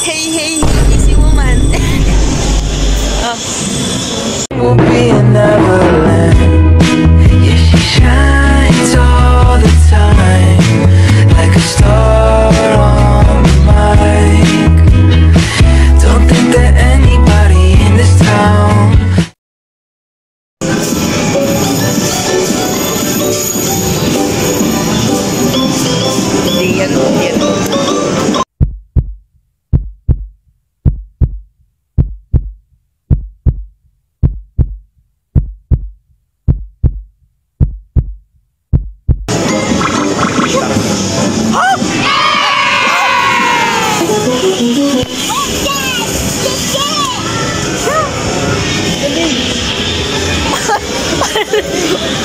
Hey, hey, easy woman. Oh. Will be a neverland. Yeah, she shines all the time like a star on the mic. Don't think that anybody in this town.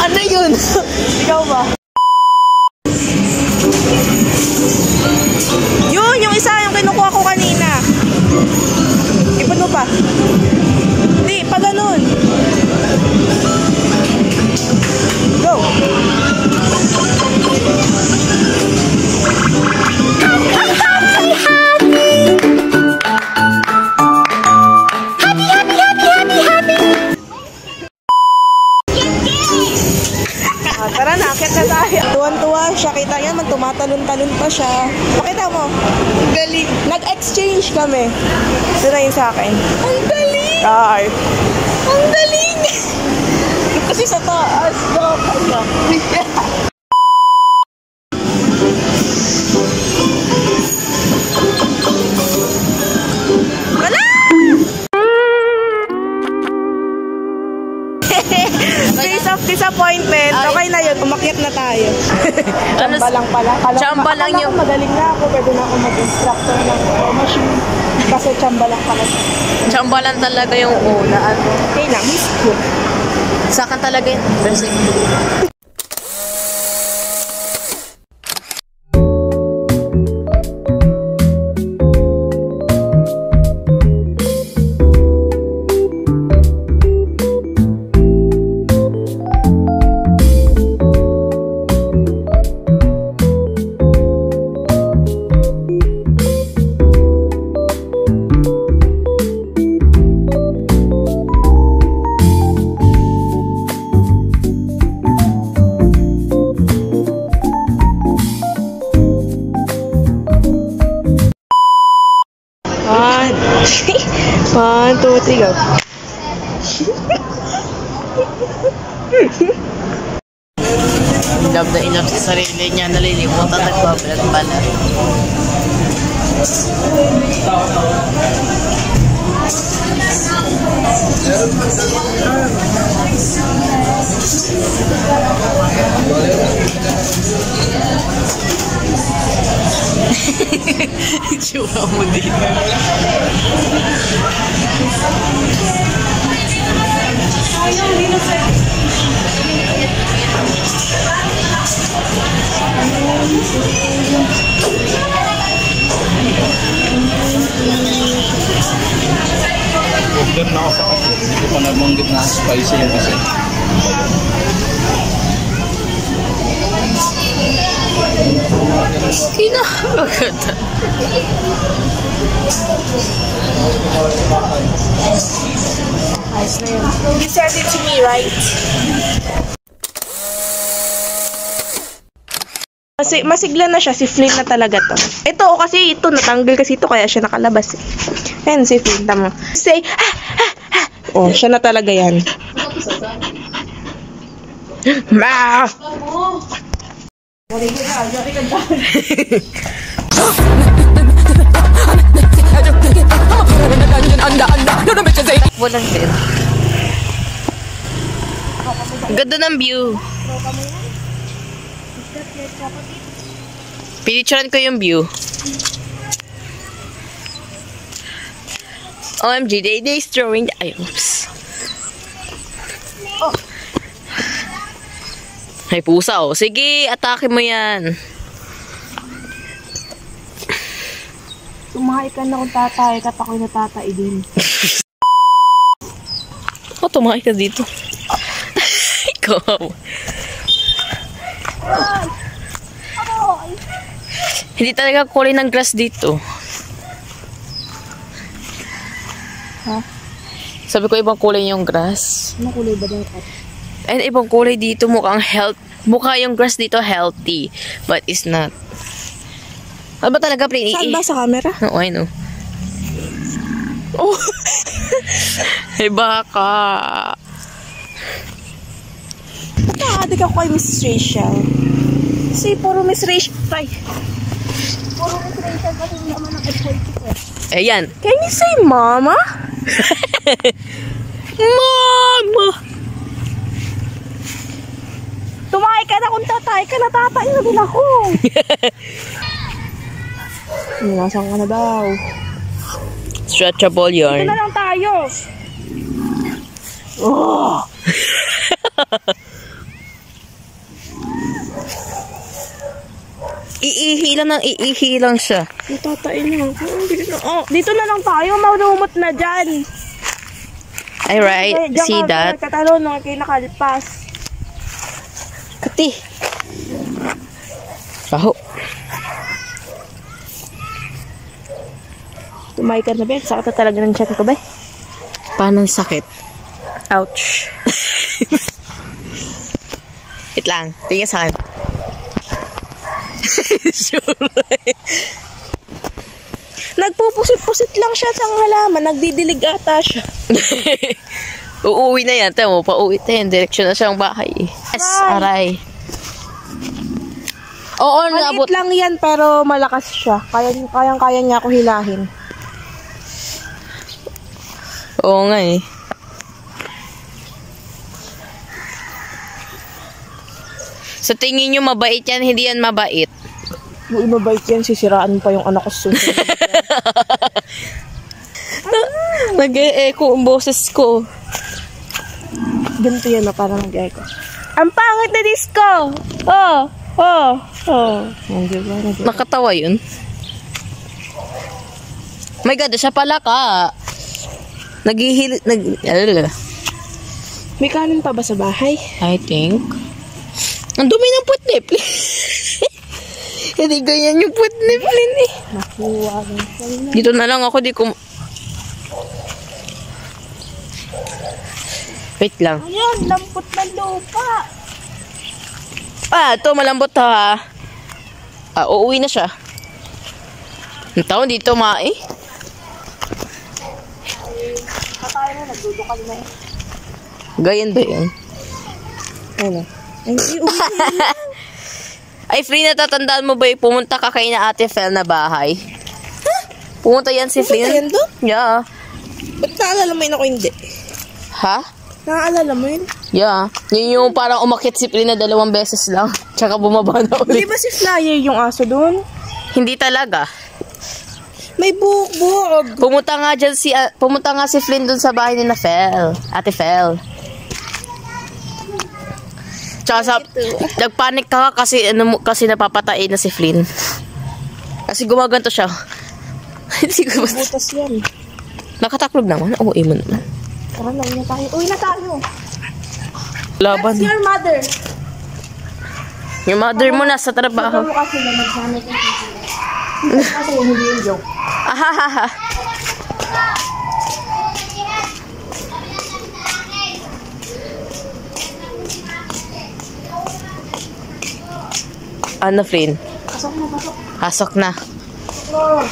Ano yun? Ikaw ba? Yun, yung isa, yung kinukuha ko kanina. Ipon mo pa. Hindi, pa ganun. Go! Tara na, akit na tayo. Tuwan-tuwa siya. Kita yan, tumatalon-talon pa siya. Pakita mo. Ang galing. Nag-exchange kami. Ito na yun sa akin. Ang galing! Ay. Ang galing! Kasi sa taas. Wala! Face of disappointment. Okay na yun. Umakyat na tayo. Chamba lang pala. Chamba lang yung... Magaling na ako. Pwede na ako mag-instructor ng machine. Kasi chamba lang pala. Chamba lang talaga yung una. Okay lang. Miss ko. Sa akin talaga yun. One, two, three, go. Love na ilove sa sarili niya, nalilimutan, nagbabalat pala. Itsura mo dito. Order na ako sa kasi. Hindi ko pa nabanggit na spicy yung kasi. Kinakaganda. Ayos na yun. You said it to me, right? Kasi masigla na siya, si Flynn na talaga to. Ito, kasi ito, natanggal kasi ito, kaya siya nakalabas eh. Ayan, si Flynn, tama. Say, ha, ha, ha. Oh, siya na talaga yan. Ma! Walang din. Ganda ng view. Pinicturean ko yung view. OMG, Day's throwing the items. Oh. Ay, pusa oh. Sige, atake mo yan. Tumahay ka na kung tatay, kat ako'y natatay din. Oh, tumahay ka dito. Ikaw. Hindi talaga kulay ng grass dito. Ha? Sabi ko ibang kulay yung grass. Ano kulay ba daw ito? And ibang kulay dito mukhang mukha yung grass dito healthy. But it's not. Ano ba talaga, Plin? Saan ba sa camera? Oo, I know. Oh! Hey, baka. Nakakadik ako kay Miss Rachel. Kasi puro Miss Rachel. Ay. Puro Miss Rachel kasi naman ang FYP ko. Ayan. Can you say mama? Mama! Tumakay ka na kung tatay ka, natatay na din ako. Nasaan ka na daw? Stretchable Ito yarn. na lang tayo. Oh! Iihi lang siya. Natatay na ako. Dito na lang tayo, marumot na dyan. Alright, see that? Katalo nung kinakalpas. Kati. Baho. Tumay ka na, Ben. Sakit na talaga ng chat ko, ba? Paano ang sakit? Ouch. Wait lang. Tingin sa akin. Sure. Nagpupusit-pusit lang siya sa halaman. Nagdidilig ata siya. Uuwi na yan. Tama mo, pauwi na yan. Direksyon na siyang bahay. Yes, aray. Oo, naabot. Maliit lang yan, pero malakas siya. Kayang-kaya niya ako hilahin. Oo nga eh. Sa tingin nyo mabait yan, hindi yan mabait. Yung mabait yan, sisiraan pa yung anak ko susunod. Nag-e-echo ang boses ko. Ganito yan, parang nag-echo. Ang pangit na disco! Oh! Oh! Oh! Nakatawa yun. My God, siya pala ka. May kanin pa ba sa bahay? I think. Ang dumi ng putnip. Hindi ganyan yung putnip eh. Nakuha. Dito na lang ako, di ko... Wait lang. Ayan, lampot ng lupa. Ito malambot ha. Uuwi na siya. Ang taon dito Patay na, nagdudukal na eh. Gayan ba yun? Ano? Ay, Free, natatandaan mo ba yung pumunta ka kay na Ate Fel na bahay? Pumunta yan si Flynn? Pumunta yan doon? Yeah. Ba't naalala mo yun ako hindi? Ha? Naalala mo yun? Yeah. Yun yung parang umakit si Flynn na 2 beses lang. Tsaka bumaba na Di ulit. ba si Flyer yung aso doon? Hindi talaga. May buhok-buhok. Pumunta nga si Flynn dun sa bahay ni na Fel. Ate Fel. Tsaka nagpanik ka kasi napapatay na si Flynn. Kasi gumaganto siya. Hindi ko basta. Butas yan. Nakataklog naman. Uwi mo naman. Tara na, uwi na tayo. Uwi na tayo. Laban. That's your mother. Yung mother mo nasa trabaho. Sabi mo kasi na magsanay ka. Kasi hindi yung joke. Ahahaha. Ano, Flynn? Pasok na, pasok. Pasok na. Oh.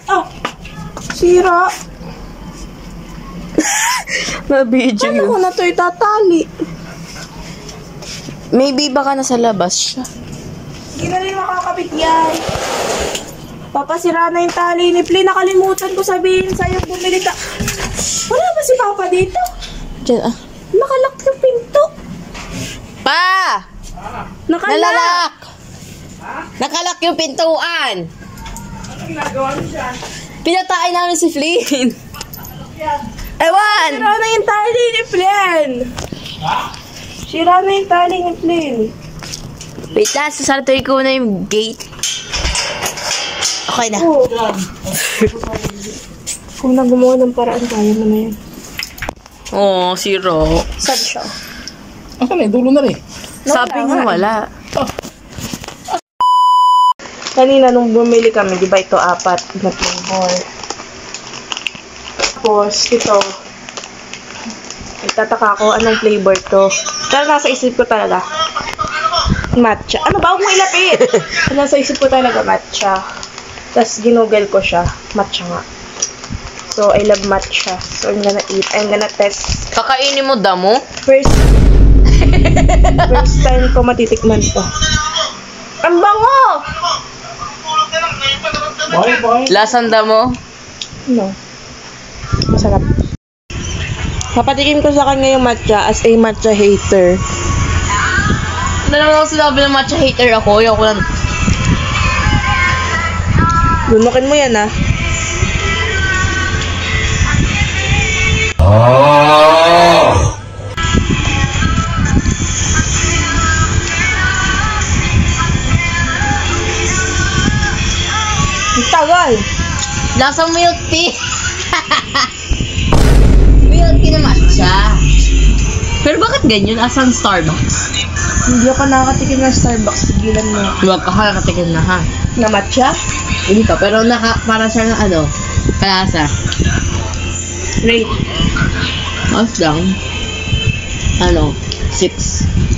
Ah! Sira. Na-video Ano ko na ito itatali? Maybe baka nasa labas siya. Hindi na rin makakabit yan. Papasira na yung tali ni Flynn. Nakalimutan ko sabihin sa'yo bumili ka. Wala ba si Papa dito? Diyan, Nakalak yung pinto. Pa! Nakalak. Nalalak! Nakalak yung pintuan! Ano ginagawa mo siya? Pinatain namin si Flynn. Ewan! Sira na yung tali ni Flynn. Sira na yung tali ni Flynn. Wait lang, sasaratoy ko na yung gate. Okay na. Oh. Kung gumawa ng paraan, kaya mo na yan. Oh, zero. Sad siya. Asa na, dulo na rin. Sabi nga wala. Kanina nung bumili kami, di ba ito 4 na flavor. Tapos, ito. Nagtataka ako anong flavor to. Pero nasa isip ko talaga. Matcha. Ano ba? Huwag mo ilapit! Nasa isip ko talaga matcha. Tapos, ginugel ko siya. Matcha nga. So, I love matcha. So, I'm gonna eat. I'm gonna test. Kakainin mo damo? First time ko matitikman to. Ang bango! Lasang damo? No. Masarap. Papatikim ko sa kanya yung matcha as a matcha hater. Ano naman ako sinabi ng matcha hater ako? Ayoko lang. Lunukin mo yan, ah. Ang tagal. Lasang milk tea. Milk tea na matcha. Pero bakit ganyan? Asan Starbucks? Hindi ako nakakatikim ng Starbucks. Sigilan mo. Huwag ka nakatikim na ha. Na matcha? Hindi pa, pero para siya ng ano, kalasa. Rate. Hands down. 6.